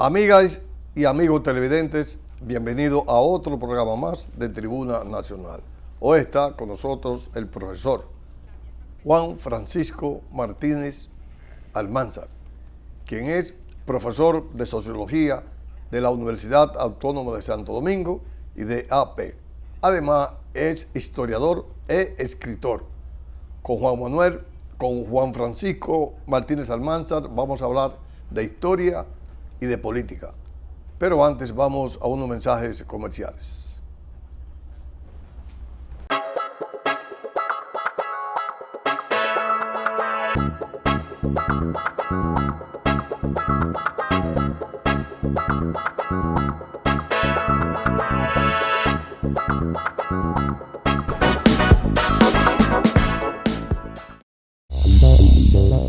Amigas y amigos televidentes, bienvenidos a otro programa más de Tribuna Nacional. Hoy está con nosotros el profesor Juan Francisco Martínez Almanzar, quien es profesor de Sociología de la Universidad Autónoma de Santo Domingo y de AP. Además, es historiador e escritor. Con Juan Francisco Martínez Almanzar vamos a hablar de historia y de política. Pero antes vamos a unos mensajes comerciales.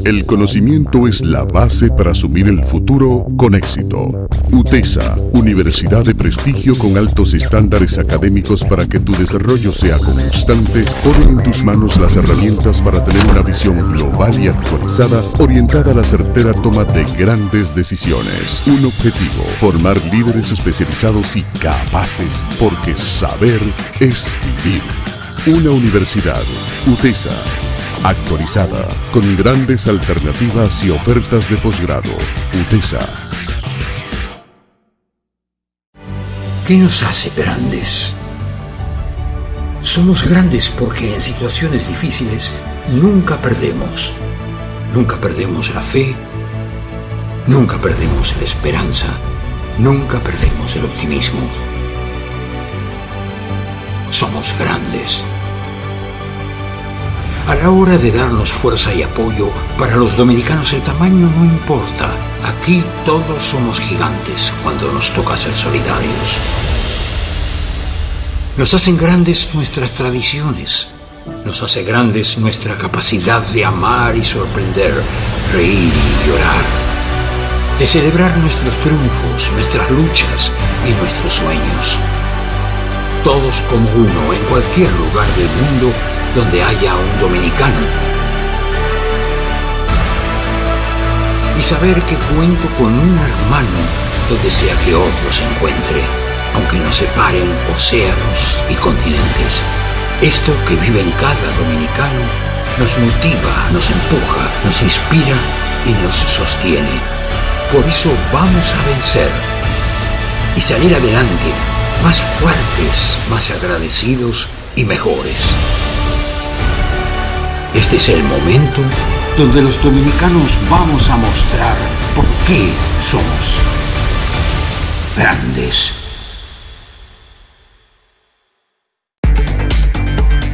El conocimiento es la base para asumir el futuro con éxito. UTESA, universidad de prestigio con altos estándares académicos para que tu desarrollo sea constante, pone en tus manos las herramientas para tener una visión global y actualizada orientada a la certera toma de grandes decisiones. Un objetivo: formar líderes especializados y capaces, porque saber es vivir. Una universidad, UTESA, actualizada, con grandes alternativas y ofertas de posgrado. UTESA. ¿Qué nos hace grandes? Somos grandes porque en situaciones difíciles nunca perdemos. Nunca perdemos la fe, nunca perdemos la esperanza, nunca perdemos el optimismo. Somos grandes. A la hora de darnos fuerza y apoyo, para los dominicanos el tamaño no importa. Aquí todos somos gigantes cuando nos toca ser solidarios. Nos hacen grandes nuestras tradiciones. Nos hace grandes nuestra capacidad de amar y sorprender, reír y llorar. De celebrar nuestros triunfos, nuestras luchas y nuestros sueños. Todos como uno en cualquier lugar del mundo donde haya un dominicano. Y saber que cuento con un hermano donde sea que otro se encuentre, aunque nos separen océanos y continentes. Esto que vive en cada dominicano nos motiva, nos empuja, nos inspira y nos sostiene. Por eso vamos a vencer y salir adelante, más fuertes, más agradecidos y mejores. Este es el momento donde los dominicanos vamos a mostrar por qué somos grandes.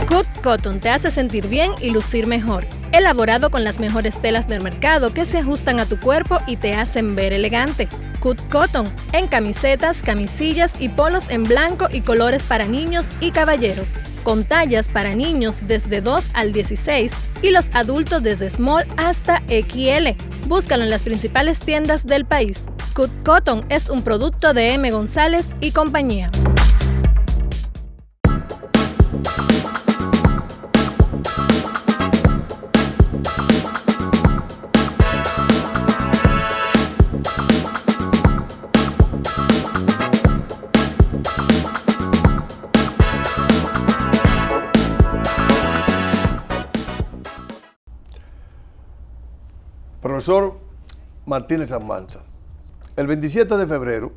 Cut Cotton te hace sentir bien y lucir mejor. Elaborado con las mejores telas del mercado que se ajustan a tu cuerpo y te hacen ver elegante. Cut Cotton en camisetas, camisillas y polos en blanco y colores para niños y caballeros, con tallas para niños desde 2 al 16 y los adultos desde small hasta XL. Búscalo en las principales tiendas del país. Cut Cotton es un producto de M. González y compañía. Profesor Martínez Almanzar, el 27 de febrero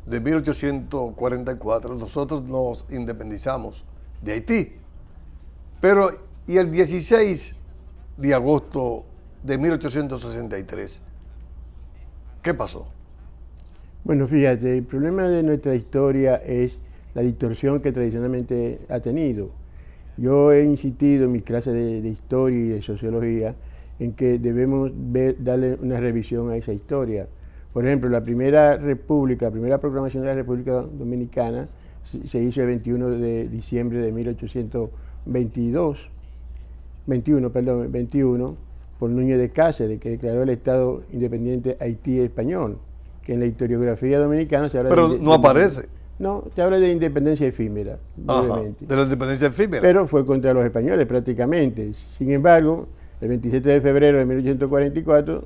de 1844 nosotros nos independizamos de Haití, pero y el 16 de agosto de 1863, ¿qué pasó? Bueno, fíjate, el problema de nuestra historia es la distorsión que tradicionalmente ha tenido. Yo he insistido en mis clases de historia y de sociología en que debemos darle una revisión a esa historia. Por ejemplo, la primera proclamación de la República Dominicana se hizo el 21 de diciembre de 1821, por Núñez de Cáceres, que declaró el Estado independiente Haití español, que en la historiografía dominicana se habla Pero no aparece. No, se habla de independencia efímera, brevemente. De la independencia efímera. Pero fue contra los españoles prácticamente. Sin embargo, el 27 de febrero de 1844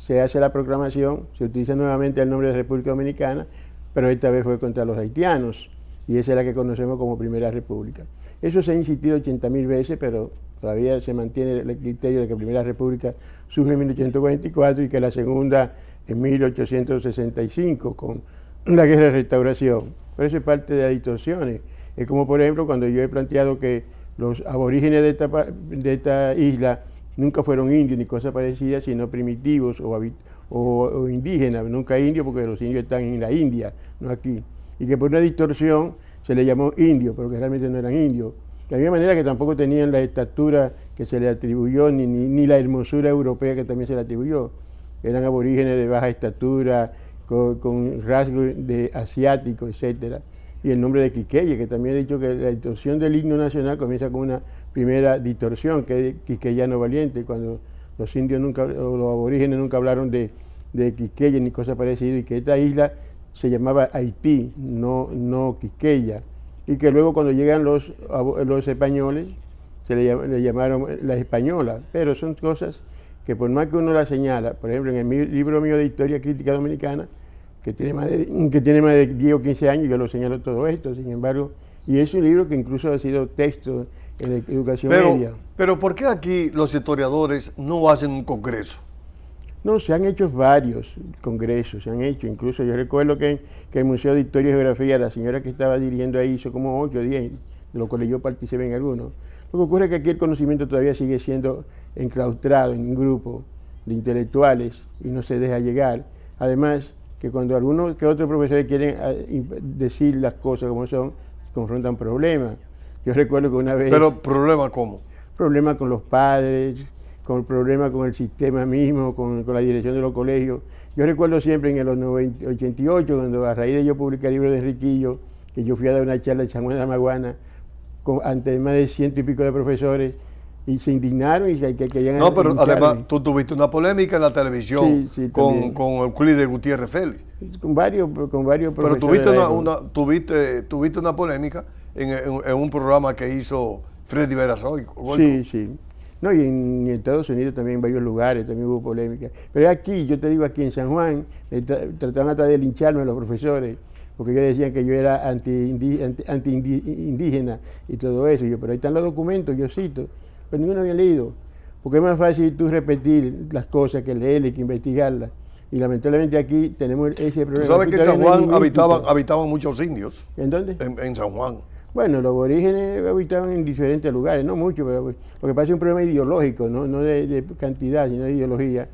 se hace la proclamación, se utiliza nuevamente el nombre de República Dominicana, pero esta vez fue contra los haitianos, y esa es la que conocemos como Primera República. Eso se ha insistido 80.000 veces, pero todavía se mantiene el criterio de que Primera República surge en 1844 y que la segunda en 1865, con la Guerra de Restauración. Pero eso es parte de las distorsiones. Es como, por ejemplo, cuando yo he planteado que los aborígenes de esta isla nunca fueron indios ni cosas parecidas, sino primitivos o indígenas, nunca indios, porque los indios están en la India, no aquí. Y que por una distorsión se les llamó indios, pero que realmente no eran indios. De la misma manera que tampoco tenían la estatura que se les atribuyó, ni la hermosura europea que también se le atribuyó. Eran aborígenes de baja estatura, con rasgos de asiático, etc. Y el nombre de Quisqueya, que también he dicho que la distorsión del himno nacional comienza con una primera distorsión, que es Quisqueyano Valiente, cuando los indios nunca, o los aborígenes nunca hablaron de Quisqueya ni cosas parecidas, y que esta isla se llamaba Haití, no Quisqueya, y que luego cuando llegan los españoles se le llamaron la española, pero son cosas que por más que uno las señala, por ejemplo en el libro mío de Historia Crítica Dominicana, que tiene más de 10 o 15 años, yo lo señalo todo esto, sin embargo, y es un libro que incluso ha sido texto en la educación media. Pero ¿por qué aquí los historiadores no hacen un congreso? No, se han hecho varios congresos, se han hecho, incluso yo recuerdo que el Museo de Historia y Geografía, la señora que estaba dirigiendo ahí hizo como 8 o 10, de los cuales yo participé en algunos. Lo que ocurre es que aquí el conocimiento todavía sigue siendo enclaustrado en un grupo de intelectuales y no se deja llegar. Además, que cuando algunos que otros profesores quieren decir las cosas como son, confrontan problemas. Yo recuerdo que una vez... ¿Pero problema cómo? Problemas con los padres, con problemas con el sistema mismo, con la dirección de los colegios. Yo recuerdo siempre en el 88, cuando a raíz de yo publiqué el libro de Enriquillo, que yo fui a dar una charla en San Juan de la Maguana, ante más de 100 y pico de profesores, y se indignaron y que querían... No, pero además tú tuviste una polémica en la televisión con Euclides Gutiérrez Félix. Con varios profesores. Pero tuviste una polémica en un programa que hizo Freddy Verasoy. Sí. No, y en Estados Unidos también, en varios lugares, también hubo polémica. Pero aquí, yo te digo, aquí en San Juan, trataban hasta de lincharme los profesores, porque ellos decían que yo era anti-indígena y todo eso. Pero ahí están los documentos, yo cito, pero ninguno había leído. Porque es más fácil tú repetir las cosas que leerlas, que investigarlas. Y lamentablemente aquí tenemos ese problema. ¿Tú sabes que en San Juan habitaban muchos indios? ¿En dónde? En San Juan. Bueno, los aborígenes habitaban en diferentes lugares, no mucho, pero lo que pasa es un problema ideológico, no de cantidad, sino de ideología.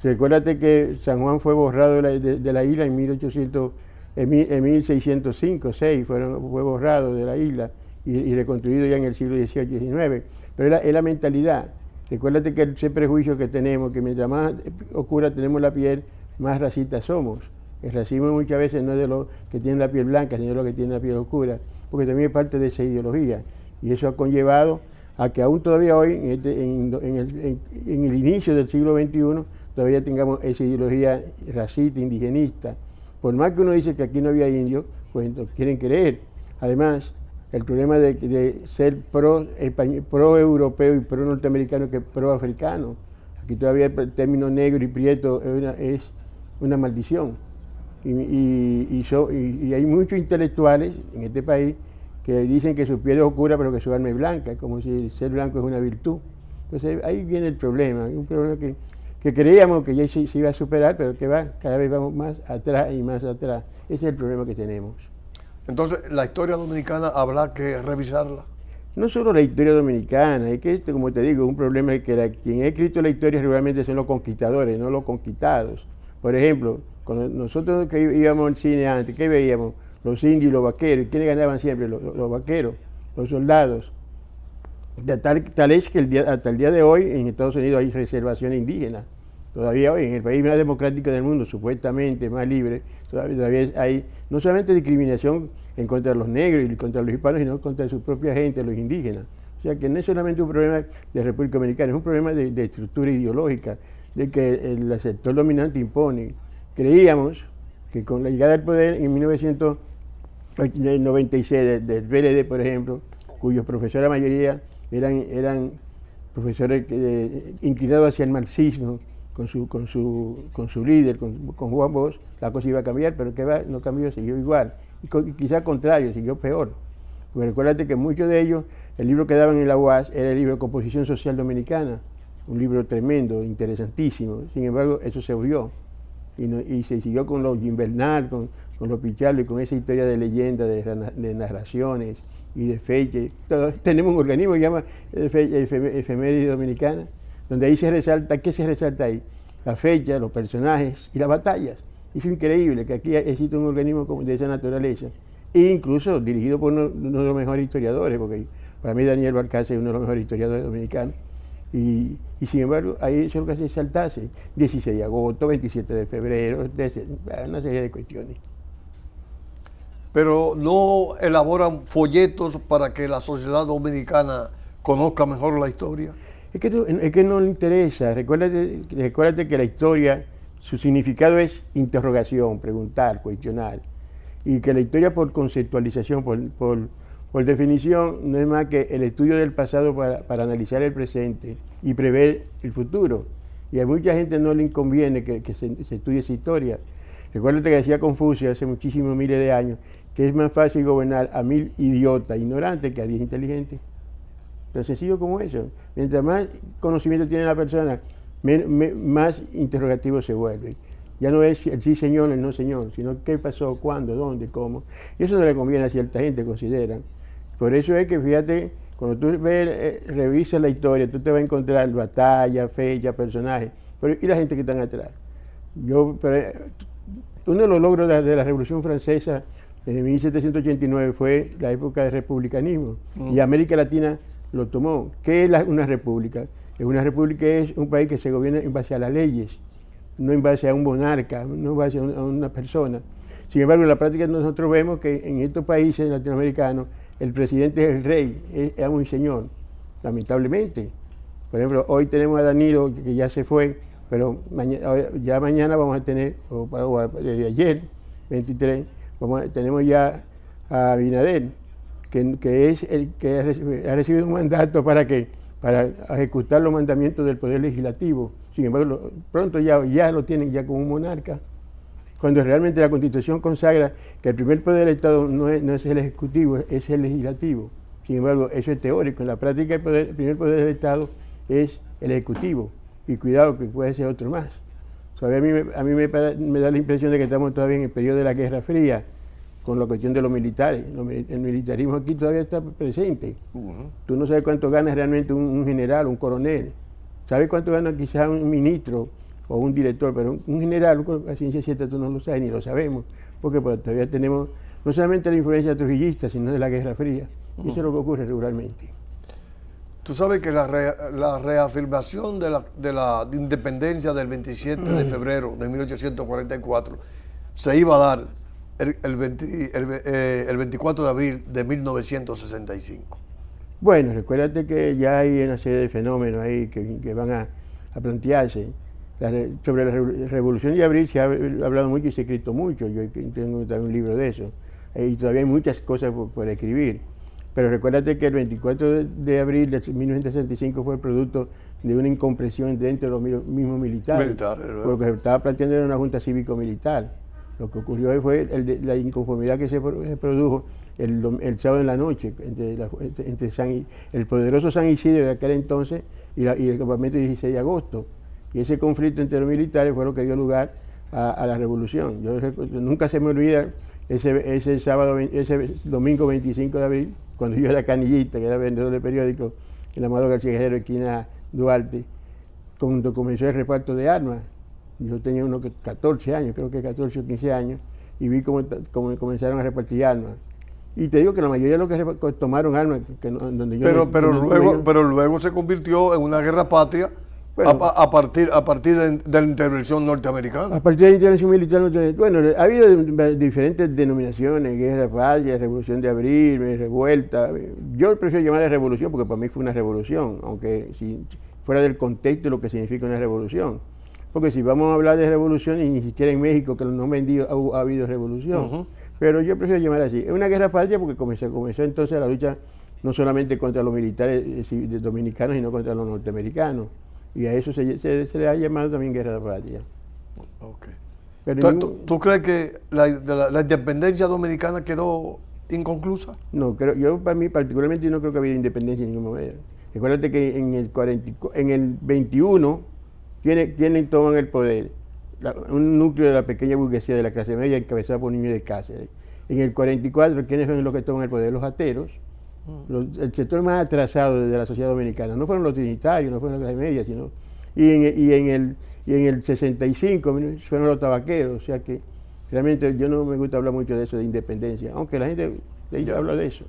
Recuérdate que San Juan fue borrado de la isla en 1605-6, fue borrado de la isla y reconstruido ya en el siglo XVIII y XIX. Pero es la mentalidad. Recuérdate que ese prejuicio que tenemos, que mientras más oscura tenemos la piel, más racistas somos. El racismo muchas veces no es de los que tienen la piel blanca, sino de los que tienen la piel oscura, porque también es parte de esa ideología. Y eso ha conllevado a que aún todavía hoy, en el inicio del siglo XXI, todavía tengamos esa ideología racista, indigenista. Por más que uno dice que aquí no había indios, pues quieren creer. Además, el problema de ser pro-europeo y pro-norteamericano que pro-africano. Aquí todavía el término negro y prieto es una maldición. Y hay muchos intelectuales en este país que dicen que su piel es oscura pero que su alma es blanca, como si ser blanco es una virtud. Entonces ahí viene el problema, un problema que creíamos que ya se iba a superar, pero que cada vez vamos más atrás y más atrás. Ese es el problema que tenemos. Entonces, ¿la historia dominicana habrá que revisarla? No solo la historia dominicana, es que esto, como te digo, es un problema que quien ha escrito la historia regularmente son los conquistadores, no los conquistados. Por ejemplo, cuando nosotros que íbamos al cine antes, ¿qué veíamos? Los indios y los vaqueros. ¿Y quiénes ganaban siempre? Los vaqueros, los soldados. Tal es que hasta el día de hoy en Estados Unidos hay reservaciones indígenas. Todavía hoy, en el país más democrático del mundo, supuestamente más libre, todavía hay no solamente discriminación en contra de los negros y contra los hispanos, sino contra su propia gente, los indígenas. O sea que no es solamente un problema de República Dominicana, es un problema de estructura ideológica, de que el sector dominante impone. Creíamos que con la llegada al poder en 1996 del PLD, por ejemplo, cuyos profesores, la mayoría, eran profesores inclinados hacia el marxismo su líder, con Juan Bosch, la cosa iba a cambiar, pero no cambió, siguió igual. Y quizá al contrario, siguió peor. Porque recuérdate que muchos de ellos, el libro que daban en la UAS era el libro de Composición Social Dominicana, un libro tremendo, interesantísimo. Sin embargo, eso se abrió y se siguió con los Gimbernal, con los Pichardo y con esa historia de leyenda, de narraciones y de fechas. Tenemos un organismo que se llama Efeméride Dominicana, donde ahí se resalta, ¿qué se resalta ahí? La fecha, los personajes y las batallas. Es increíble que aquí existe un organismo de esa naturaleza, e incluso dirigido por uno de los mejores historiadores, porque para mí Daniel Balcácer es uno de los mejores historiadores dominicanos. Y sin embargo, ahí eso es lo que se saltase, 16 de agosto, 27 de febrero, una serie de cuestiones. Pero no elaboran folletos para que la sociedad dominicana conozca mejor la historia. Es que no le interesa. Recuérdate que la historia, su significado es interrogación, preguntar, cuestionar. Y que la historia por conceptualización, por definición, no es más que el estudio del pasado para analizar el presente y prever el futuro. Y a mucha gente no le inconviene que se estudie esa historia. Recuérdate que decía Confucio hace muchísimos miles de años que es más fácil gobernar a 1000 idiotas ignorantes que a 10 inteligentes. Tan sencillo como eso. Mientras más conocimiento tiene la persona, más interrogativo se vuelve. Ya no es el sí señor, el no señor, sino qué pasó, cuándo, dónde, cómo. Y eso no le conviene a cierta gente, consideran. Por eso es que, fíjate, cuando tú revisas la historia, tú te vas a encontrar batalla, fecha, personajes, pero ¿y la gente que están atrás? Uno de los logros de la Revolución Francesa de 1789 fue la época del republicanismo, y América Latina lo tomó. ¿Qué es una república? Una república es un país que se gobierna en base a las leyes, no en base a un monarca, no en base a una persona. Sin embargo, en la práctica nosotros vemos que en estos países latinoamericanos el presidente es el rey, es un señor, lamentablemente. Por ejemplo, hoy tenemos a Danilo, que ya se fue, pero ya mañana vamos a tener, desde ayer, 23, tenemos ya a Abinader, que es el que ha recibido un mandato para ejecutar los mandamientos del Poder Legislativo. Sin embargo, pronto ya lo tienen ya como un monarca, cuando realmente la Constitución consagra que el primer poder del Estado no es el Ejecutivo, es el Legislativo. Sin embargo, eso es teórico. En la práctica, el primer poder del Estado es el Ejecutivo. Y cuidado que puede ser otro más. Todavía a mí me da la impresión de que estamos todavía en el periodo de la Guerra Fría, con la cuestión de los militares. El militarismo aquí todavía está presente. Tú no sabes cuánto gana realmente un general, un coronel. Sabes cuánto gana quizás un ministro o un director, pero un general, a ciencia cierta tú no lo sabes, ni lo sabemos, porque pues, todavía tenemos no solamente la influencia trujillista, sino de la Guerra Fría. Y eso es lo que ocurre regularmente. Tú sabes que la reafirmación de la independencia del 27 de febrero de 1844 se iba a dar el 24 de abril de 1965. Bueno, recuérdate que ya hay una serie de fenómenos ahí que van a plantearse. Sobre la Revolución de Abril se ha hablado mucho y se ha escrito mucho. Yo tengo también un libro de eso. Y todavía hay muchas cosas por escribir. Pero recuérdate que el 24 de abril de 1965 fue el producto de una incomprensión dentro de los mismos militares. Lo que se estaba planteando era una junta cívico-militar. Lo que ocurrió fue la inconformidad que se produjo el sábado en la noche entre el poderoso San Isidro de aquel entonces y el campamento 16 de agosto. Y ese conflicto entre los militares fue lo que dio lugar a la revolución. Nunca se me olvida ese domingo 25 de abril, cuando yo era canillista, que era vendedor de periódicos en la Amado García Guerrero, esquina Duarte, cuando comenzó el reparto de armas. Yo tenía unos 14 años, creo que 14 o 15 años, y vi cómo comenzaron a repartir armas. Y te digo que la mayoría de los que tomaron armas, donde yo... Pero luego se convirtió en una guerra patria. Bueno, a partir de la intervención norteamericana. A partir de la intervención militar norteamericana. Bueno, ha habido diferentes denominaciones: guerra patria, revolución de abril, revuelta. Yo prefiero llamarla revolución porque para mí fue una revolución, aunque si fuera del contexto de lo que significa una revolución. Porque si vamos a hablar de revolución, y ni siquiera en México, que no ha habido revolución. Pero yo prefiero llamarla así. Es una guerra patria porque comenzó entonces la lucha no solamente contra los militares dominicanos, sino contra los norteamericanos. Y a eso se le ha llamado también guerra de patria. Okay. Pero ¿Tú crees que la independencia dominicana quedó inconclusa? No, yo para mí particularmente yo no creo que había independencia en ningún momento. Recuérdate que en el 21, ¿quiénes toman el poder? Un núcleo de la pequeña burguesía de la clase media encabezado por niños de Cáceres. En el 44, ¿quiénes son los que toman el poder? Los ateros. El sector más atrasado de la sociedad dominicana. No fueron los trinitarios, no fueron la clase media, sino... Y en el 65 fueron los tabaqueros. O sea que realmente yo no me gusta hablar mucho de eso, de independencia, aunque la gente habla de eso.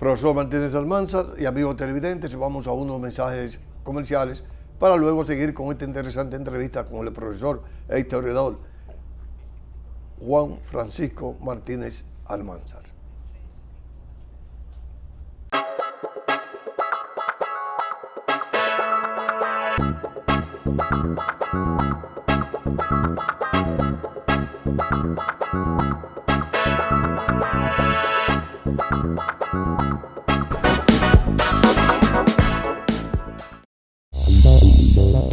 Profesor Martínez Almanzar y amigos televidentes, vamos a unos mensajes comerciales para luego seguir con esta interesante entrevista con el profesor e historiador Juan Francisco Martínez Almanzar.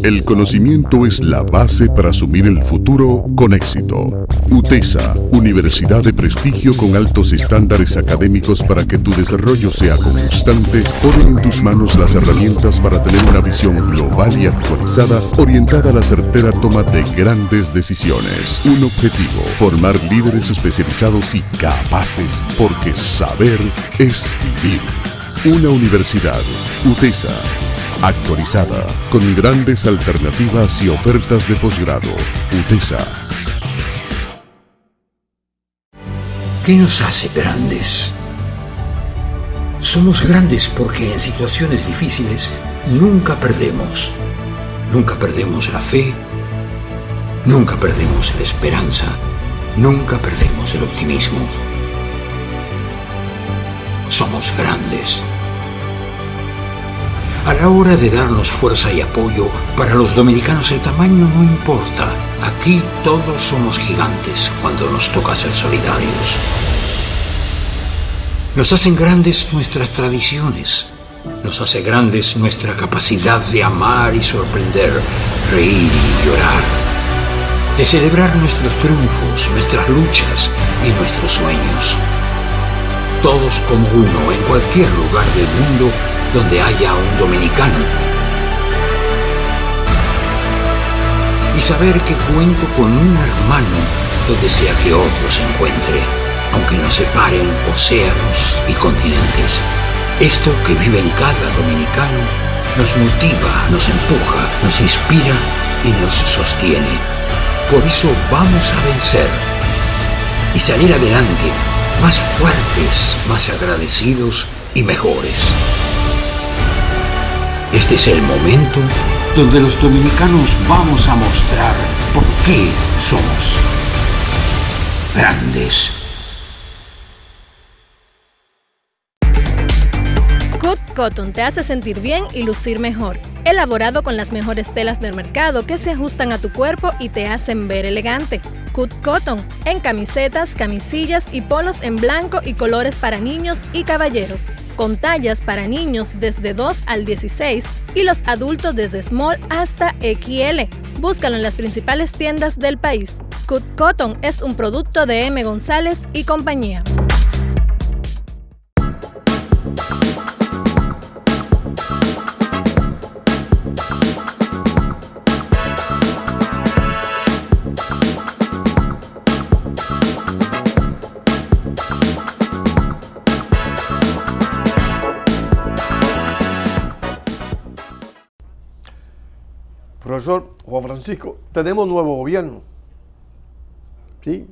El conocimiento es la base para asumir el futuro con éxito. UTESA, Universidad de Prestigio con altos estándares académicos para que tu desarrollo sea constante, pone en tus manos las herramientas para tener una visión global y actualizada orientada a la certera toma de grandes decisiones. Un objetivo, formar líderes especializados y capaces, porque saber es vivir. Una universidad, UTESA, actualizada, con grandes alternativas y ofertas de posgrado. UTESA. ¿Qué nos hace grandes? Somos grandes porque en situaciones difíciles nunca perdemos. Nunca perdemos la fe, nunca perdemos la esperanza, nunca perdemos el optimismo. Somos grandes. A la hora de darnos fuerza y apoyo, para los dominicanos el tamaño no importa. Aquí todos somos gigantes cuando nos toca ser solidarios. Nos hacen grandes nuestras tradiciones. Nos hace grandes nuestra capacidad de amar y sorprender, reír y llorar. De celebrar nuestros triunfos, nuestras luchas y nuestros sueños. Todos como uno en cualquier lugar del mundo donde haya un dominicano. Y saber que cuento con un hermano donde sea que otro se encuentre, aunque nos separen océanos y continentes. Esto que vive en cada dominicano nos motiva, nos empuja, nos inspira y nos sostiene. Por eso vamos a vencer y salir adelante más fuertes, más agradecidos y mejores. Este es el momento donde los dominicanos vamos a mostrar por qué somos grandes. Cut Cotton te hace sentir bien y lucir mejor. Elaborado con las mejores telas del mercado que se ajustan a tu cuerpo y te hacen ver elegante. Cut Cotton en camisetas, camisillas y polos en blanco y colores para niños y caballeros, con tallas para niños desde 2 al 16 y los adultos desde small hasta XL. Búscalo en las principales tiendas del país. Cut Cotton es un producto de M. González y compañía. Profesor Juan Francisco, tenemos nuevo gobierno. Sí.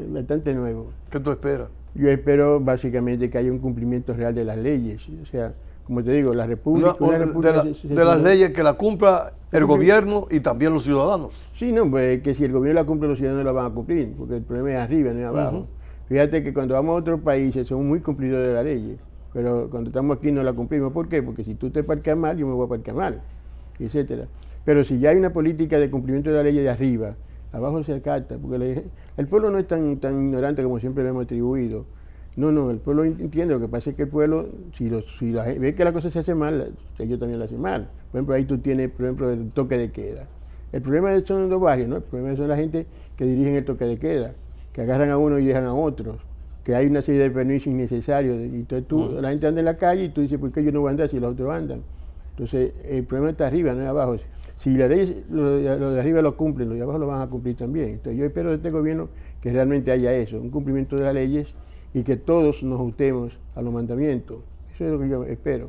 Bastante nuevo. ¿Qué tú esperas? Yo espero básicamente que haya un cumplimiento real de las leyes. O sea, como te digo, la República... de las leyes que la cumpla el gobierno y también los ciudadanos. Sí, no, pues que si el gobierno la cumple, los ciudadanos la van a cumplir, porque el problema es arriba, no es abajo. Fíjate que cuando vamos a otros países somos muy cumplidores de la ley, pero cuando estamos aquí no la cumplimos. ¿Por qué? Porque si tú te parqueas mal, yo me voy a parquear mal, etcétera. Pero si ya hay una política de cumplimiento de la ley de arriba, abajo se acata, porque el pueblo no es tan ignorante como siempre lo hemos atribuido. No, el pueblo entiende. Lo que pasa es que el pueblo, si ve que la cosa se hace mal, ellos también la hacen mal. Por ejemplo, ahí tú tienes, por ejemplo, el toque de queda. El problema son los barrios, ¿no? El problema son la gente que dirigen el toque de queda, que agarran a uno y dejan a otros, que hay una serie de permisos innecesarios. Y entonces la gente anda en la calle y tú dices, ¿por qué yo no voy a andar si los otros andan? Entonces, el problema está arriba, no es abajo. Si la ley, lo de arriba lo cumplen, los de abajo lo van a cumplir también. Entonces, yo espero de este gobierno que realmente haya eso, un cumplimiento de las leyes y que todos nos ajustemos a los mandamientos. Eso es lo que yo espero,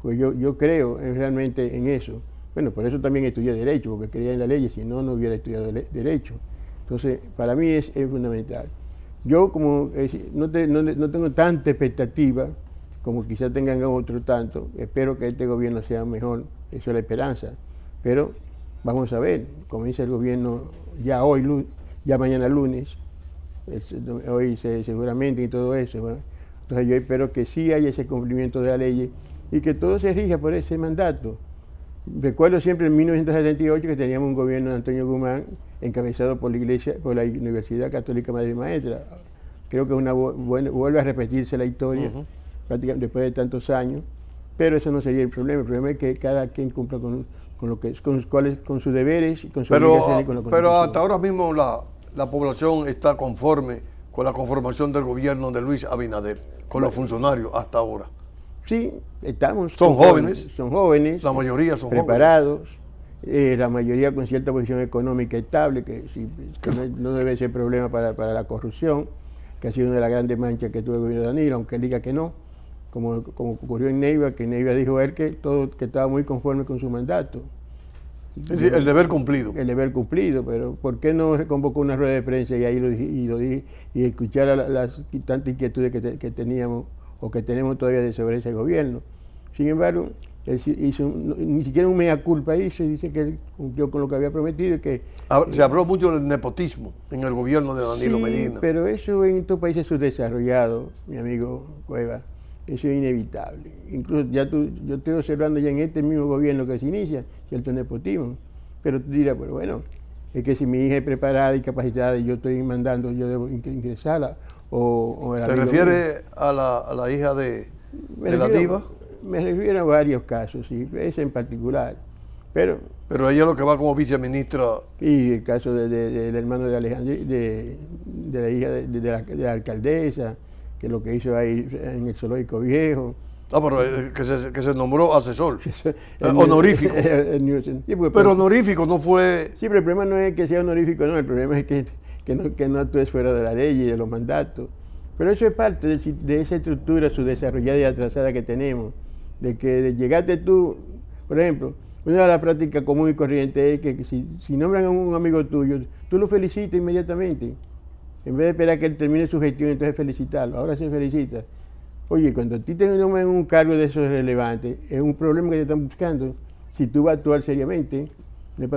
porque yo creo realmente en eso. Bueno, por eso también estudié Derecho, porque creía en las leyes, si no, no hubiera estudiado Derecho. Entonces, para mí es fundamental. Yo como no tengo tanta expectativa, como quizás tengan otros tanto, espero que este gobierno sea mejor, eso es la esperanza. Pero vamos a ver, comienza el gobierno ya hoy, ya mañana lunes, hoy seguramente y todo eso. Bueno, entonces yo espero que sí haya ese cumplimiento de la ley y que todo se rija por ese mandato. Recuerdo siempre en 1978 que teníamos un gobierno de Antonio Guzmán encabezado por la Universidad Católica Madre Maestra. Creo que vuelve a repetirse la historia prácticamente después de tantos años, pero eso no sería el problema. El problema es que cada quien cumpla con sus deberes y con sus obligaciones y con la Constitución. Pero hasta ahora mismo la población está conforme con la conformación del gobierno de Luis Abinader, con los funcionarios hasta ahora. Sí, estamos. Son jóvenes. Son jóvenes. La mayoría son preparados, la mayoría con cierta posición económica estable, que no debe ser problema para la corrupción, que ha sido una de las grandes manchas que tuvo el gobierno de Danilo, aunque él diga que no, como ocurrió en Neiva, que Neiva dijo él que estaba muy conforme con su mandato. El deber cumplido. El deber cumplido, pero ¿por qué no convocó una rueda de prensa y ahí lo dije y escuchar las tantas inquietudes que teníamos o que tenemos todavía sobre ese gobierno? Sin embargo, él hizo ni siquiera un mea culpa hizo, dice que él cumplió con lo que había prometido. Se habló mucho del nepotismo en el gobierno de Danilo Medina. Pero eso en estos países subdesarrollados, mi amigo Cueva, eso es inevitable. Incluso yo estoy observando ya en este mismo gobierno que se inicia cierto nepotismo. Pero tú dirás, pero bueno, es que si mi hija es preparada y capacitada y yo estoy mandando, yo debo ingresarla. ¿Te refieres a la hija de la diva? Me refiero a varios casos, sí, ese en particular. Pero ella es lo que va como viceministra. Y el caso del hermano de Alejandro, de la hija de la alcaldesa, que lo que hizo ahí en el zoológico viejo. Pero que se nombró asesor, honorífico. Pero honorífico no fue... Sí, pero el problema no es que sea honorífico, no, el problema es que no actúes fuera de la ley y de los mandatos. Pero eso es parte de esa estructura subdesarrollada y atrasada que tenemos, de que llegaste tú, por ejemplo, una de las prácticas común y corriente es que si nombran a un amigo tuyo, tú lo felicitas inmediatamente. En vez de esperar que él termine su gestión, entonces felicitarlo. Ahora se felicita. Oye, cuando a ti te nombran un cargo de esos relevantes, es un problema que te están buscando. Si tú vas a actuar seriamente, no es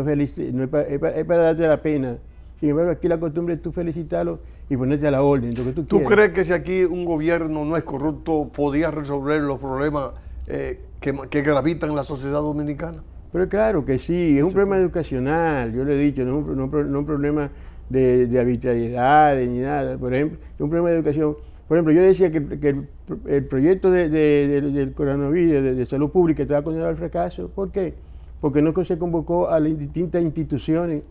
para darte la pena. Sin embargo, aquí la costumbre es tú felicitarlo y ponerte a la orden. Lo que ¿Tú crees que si aquí un gobierno no es corrupto, podía resolver los problemas que gravitan en la sociedad dominicana? Pero claro que sí, es un problema educacional, yo lo he dicho, no un problema de arbitrariedad ni nada. Por ejemplo, es un problema de educación. Por ejemplo, yo decía que el proyecto del coronavirus, de salud pública, estaba condenado al fracaso. ¿Por qué? Porque no se convocó a las distintas instituciones,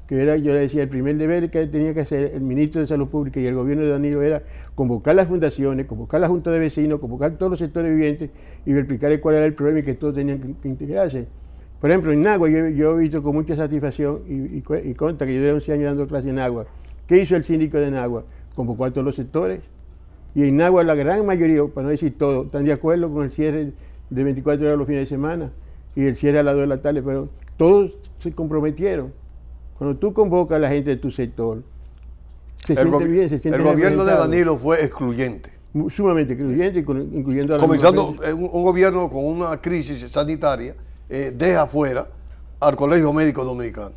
yo le decía, el primer deber que tenía que hacer el ministro de Salud Pública y el gobierno de Danilo era convocar las fundaciones, convocar la Junta de Vecinos, convocar todos los sectores vivientes y verificar cuál era el problema y que todos tenían que integrarse. Por ejemplo, en Nagua yo he visto con mucha satisfacción y consta que yo llevo 11 años dando clases en Nagua. ¿Qué hizo el síndico de Nagua? Convocó a todos los sectores. Y en Nagua la gran mayoría, para no decir todo, están de acuerdo con el cierre de 24 horas los fines de semana y el cierre a las 2 de la tarde, pero todos se comprometieron. Cuando tú convocas a la gente de tu sector, se siente bien. El gobierno de Danilo fue excluyente. Sumamente excluyente, incluyendo a la comenzando un gobierno con una crisis sanitaria, deja fuera al Colegio Médico Dominicano,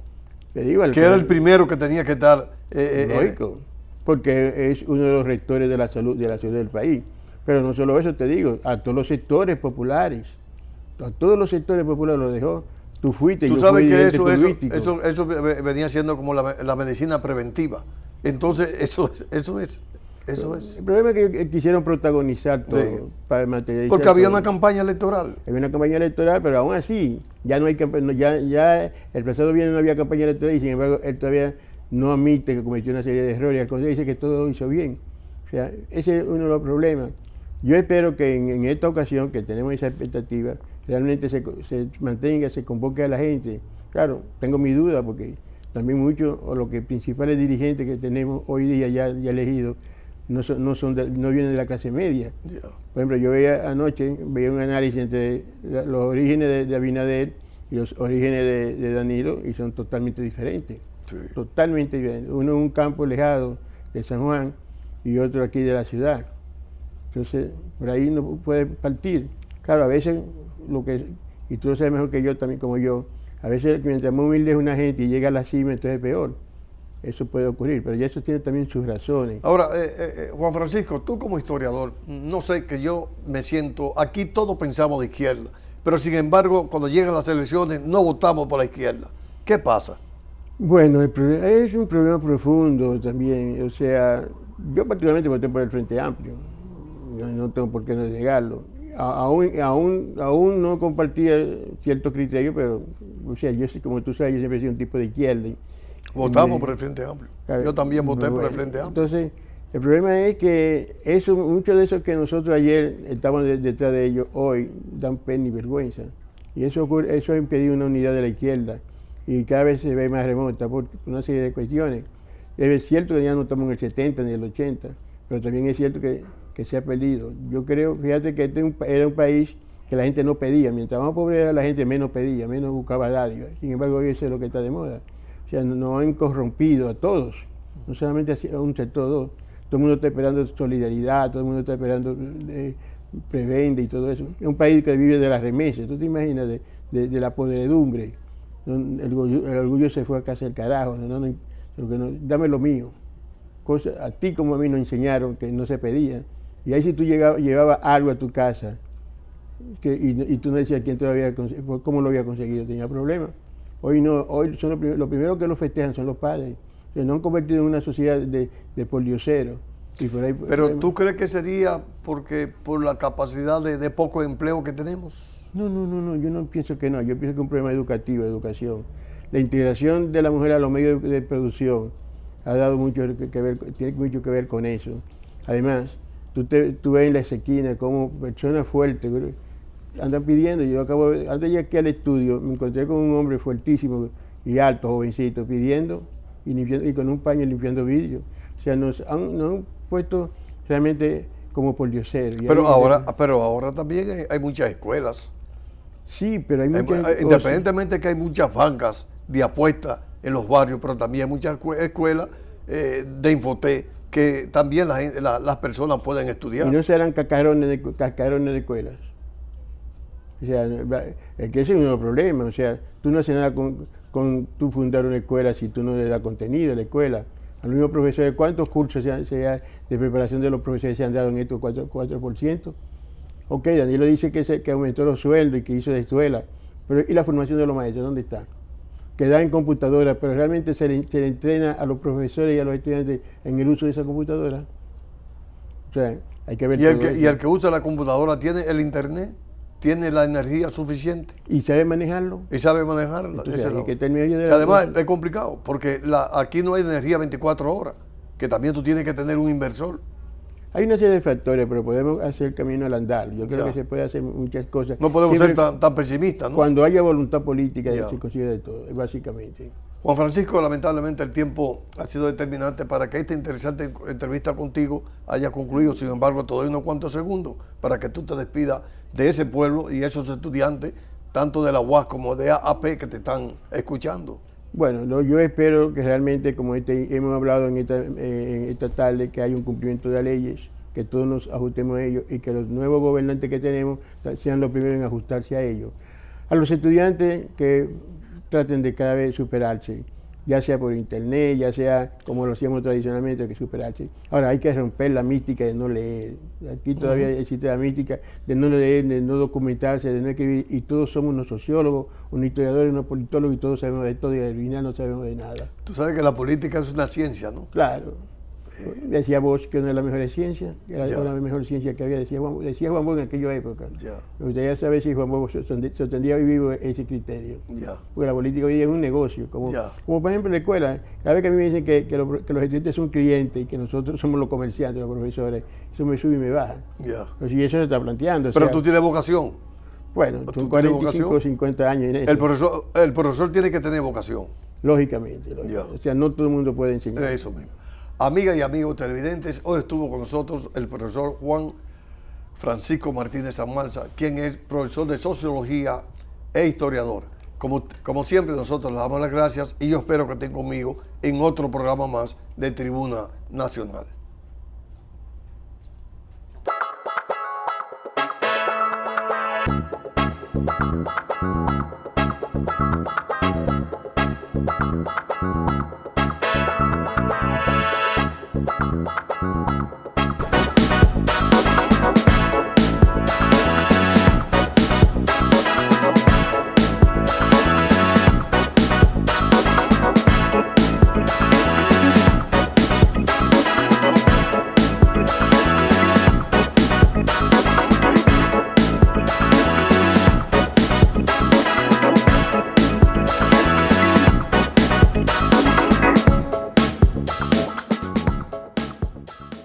que era el primero que tenía que estar... lógico, porque es uno de los rectores de la salud del país. Pero no solo eso, te digo, a todos los sectores populares, lo dejó. Tú fuiste, tú sabes que eso venía siendo como la medicina preventiva. Entonces, eso es Eso es. El problema es que quisieron protagonizar todo Sí. para materializar. Porque había todo. una campaña electoral. Había una campaña electoral, pero aún así, ya no hay ya el pasado viernes no había campaña electoral y sin embargo él todavía no admite que cometió una serie de errores. Al contrario, dice que todo lo hizo bien. O sea, ese es uno de los problemas. Yo espero que en esta ocasión, que tenemos esa expectativa, realmente se mantenga, se convoque a la gente. Claro, tengo mi duda porque también muchos, o los principales dirigentes que tenemos hoy día ya elegidos, no vienen de la clase media. Yeah. Por ejemplo, yo anoche veía un análisis entre los orígenes de Abinader y los orígenes de Danilo y son totalmente diferentes. Sí. Totalmente diferentes. Uno en un campo alejado de San Juan y otro aquí de la ciudad. Entonces, por ahí uno puede partir. Claro, a veces, y tú lo sabes mejor que yo también, como yo, a veces mientras más humilde es una gente y llega a la cima, entonces es peor. Eso puede ocurrir, pero ya eso tiene también sus razones. Ahora, Juan Francisco, tú como historiador, no sé, que yo me siento, aquí todos pensamos de izquierda, pero sin embargo, cuando llegan las elecciones no votamos por la izquierda. ¿Qué pasa? Bueno, es un problema profundo también. O sea, yo particularmente voté por el Frente Amplio. No tengo por qué no negarlo. Aún no compartía ciertos criterios, pero, o sea, yo como tú sabes, yo siempre he sido un tipo de izquierda. Votamos por el Frente Amplio. Yo también voté por el Frente Amplio. Entonces, el problema es que muchos de esos que nosotros ayer estábamos detrás de ellos, hoy dan pena y vergüenza. Y eso ha impedido una unidad de la izquierda. Y cada vez se ve más remota por una serie de cuestiones. Es cierto que ya no estamos en el 70 ni el 80, pero también es cierto que se ha perdido. Yo creo, fíjate que era un país que la gente no pedía. Mientras más pobre era la gente, menos pedía, menos buscaba dádivas. Sin embargo, hoy eso es lo que está de moda. O sea, nos han corrompido a todos, no solamente a un sector, todo el mundo está esperando solidaridad, todo el mundo está esperando prebenda y todo eso. Es un país que vive de las remesas, tú te imaginas, de la podredumbre. El orgullo se fue a casa del carajo, dame lo mío. A ti como a mí nos enseñaron que no se pedía. Y ahí si tú llevabas algo a tu casa y tú no decías quién te lo había conseguido, cómo lo había conseguido, tenía problemas. Hoy no, hoy son lo primero que lo festejan son los padres. Se nos han convertido en una sociedad de pordioseros. Pero ¿tú crees que sería por la capacidad de poco empleo que tenemos? No, yo no pienso que no. Yo pienso que es un problema educativo, de educación. La integración de la mujer a los medios de producción ha dado tiene mucho que ver con eso. Además, tú ves en la esquina como personas fuertes andan pidiendo. Antes de ir aquí al estudio, me encontré con un hombre fuertísimo y alto, jovencito, pidiendo y con un paño limpiando vidrio. O sea, nos han puesto realmente como por dioseros. Pero ahora también hay muchas escuelas. Sí, pero hay muchas independientemente de que hay muchas bancas de apuestas en los barrios, pero también hay muchas escuelas de Infotec que también las personas pueden estudiar. Y no serán cascarones de escuelas. O sea, es que ese es uno de los problemas. O sea, tú no haces nada con tú fundar una escuela si tú no le das contenido a la escuela. A los mismos profesores, ¿cuántos cursos de preparación de los profesores se han dado en estos 4%? Ok, Danilo dice que aumentó los sueldos y que hizo de escuela, pero ¿y la formación de los maestros? ¿Dónde está? Que da en computadora, pero realmente se le entrena a los profesores y a los estudiantes en el uso de esa computadora. O sea, hay que ver ¿Y el que usa la computadora tiene el internet? ¿Tiene la energía suficiente? ¿Y sabe manejarlo? Y sabe manejarla. Entonces, además es complicado, porque aquí no hay energía 24 horas, que también tú tienes que tener un inversor. Hay una serie de factores, pero podemos hacer camino al andar. Yo creo que se puede hacer muchas cosas. No podemos ser tan pesimistas, ¿no? Cuando haya voluntad política, se consigue de todo, básicamente. Juan Francisco, lamentablemente el tiempo ha sido determinante para que esta interesante entrevista contigo haya concluido. Sin embargo, te doy unos cuantos segundos para que tú te despidas de ese pueblo y esos estudiantes, tanto de la UAS como de AP, que te están escuchando. Bueno, yo espero que realmente, como hemos hablado en esta tarde, que haya un cumplimiento de las leyes, que todos nos ajustemos a ellos y que los nuevos gobernantes que tenemos sean los primeros en ajustarse a ellos. A los estudiantes que traten de cada vez superarse, ya sea por internet, ya sea como lo hacíamos tradicionalmente, que superarse. Ahora hay que romper la mística de no leer. Aquí todavía existe la mística de no leer, de no documentarse, de no escribir, y todos somos unos sociólogos, unos historiadores, unos politólogos, y todos sabemos de todo, y al final no sabemos de nada. Tú sabes que la política es una ciencia, ¿no? Claro. Decía Bosch que una de las mejores ciencias, que era Ya. una de las mejores ciencias que había, decía Juan Bosch en aquella época. Ya. Me gustaría saber si Juan Bosch sostendría hoy vivo ese criterio. Ya. Porque la política hoy día es un negocio. Como Ya. por ejemplo en la escuela, cada vez que a mí me dicen que los estudiantes son clientes y que nosotros somos los comerciantes, los profesores, eso me sube y me baja. Ya. Pues, y eso se está planteando. o Pero sea, tú tienes vocación. bueno, ¿tú son tienes 45 o vocación? 50 años en esto, El profesor tiene que tener vocación. lógicamente. Ya. O sea, no todo el mundo puede enseñar. Eso mismo. Amigas y amigos televidentes, hoy estuvo con nosotros el profesor Juan Francisco Martínez Sanmalza, quien es profesor de sociología e historiador. Como siempre, nosotros les damos las gracias y yo espero que estén conmigo en otro programa más de Tribuna Nacional.